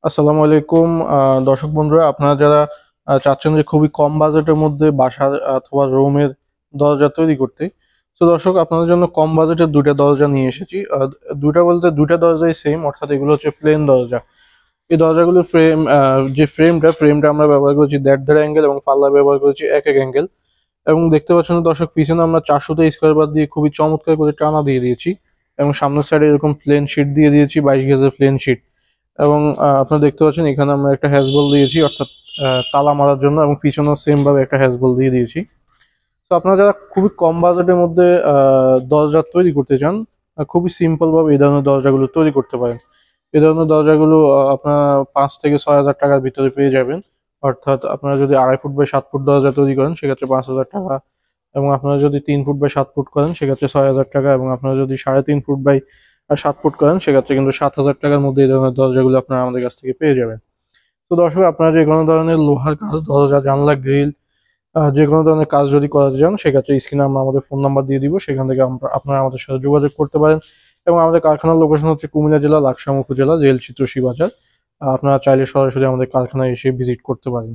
আসসালামু আলাইকুম। দর্শক বন্ধুরা, আপনারা যারা চাচ্ছেন যে খুবই কম বাজেটের মধ্যে বাসার অথবা রুমের দরজা তৈরি করতে, তো দর্শক আপনাদের জন্য কম বাজেটের দুইটা দরজা নিয়ে এসেছি। দুইটা বলতে দুইটা দরজাই সেম, অর্থাৎ এগুলো হচ্ছে প্লেন দরজা। এই দরজাগুলোর যে ফ্রেমটা আমরা ব্যবহার করেছি 1.5 অ্যাঙ্গেল এবং পাল্লা ব্যবহার করেছি 1 অ্যাঙ্গেল। এবং দেখতে পাচ্ছেন দর্শক, পিছনে আমরা 400 স্কোয়ার বার দিয়ে খুবই চমৎকার করে টানা দিয়ে দিয়েছি এবং সামনের সাইডে এরকম প্লেন শিট দিয়ে দিয়েছি, 22 গেজের প্লেন শিট। এবং আপনারা দেখতে পাচ্ছেন এখানে আমরা একটা হ্যাজবল দিয়েছি, অর্থাৎ তালা মারার জন্য, এবং পিছনেও সেম ভাবে একটা হ্যাজবল দিয়ে দিয়েছি। তো আপনারা যারা খুবই কম বাজেটের মধ্যে দরজা তৈরি করতে চান, খুবই সিম্পল ভাবে এই ধরনের দরজাগুলো তৈরি করতে পারেন। এই ধরনের দরজাগুলো আপনারা 5 থেকে 6 হাজার টাকার ভিতরে পেয়ে যাবেন। অর্থাৎ আপনারা যদি 2.5 ফুট বাই 7 ফুট দরজা তৈরি করেন সেক্ষেত্রে 5 হাজার টাকা, এবং আপনারা যদি 3 ফুট বাই 7 ফুট করেন সেক্ষেত্রে 6 হাজার টাকা, এবং আপনারা যদি 3.5 ফুট বাই 7 ফুট করেন সেক্ষেত্রে কিন্তু 7 হাজার টাকার মধ্যে এই ধরনের দরজাগুলো আপনারা আমাদের কাছ থেকে পেয়ে যাবেন। তো দর্শক, আপনারা যে কোনো ধরনের লোহার কাজ, দরজা, জানলা, গ্রিল, যে কোনো ধরনের কাজ যদি করাতে চান সেক্ষেত্রে স্ক্রিনে আমরা আমাদের ফোন নাম্বার দিয়ে দিব, সেখান থেকে আপনারা আমাদের সাথে যোগাযোগ করতে পারেন। এবং আমাদের কারখানার লোকেশন হচ্ছে কুমিল্লা জেলা লাকসাম উপজেলা, রেল চিত্রসী বাজার। আপনারা চাইলে সরাসরি আমাদের কারখানায় এসে ভিজিট করতে পারেন।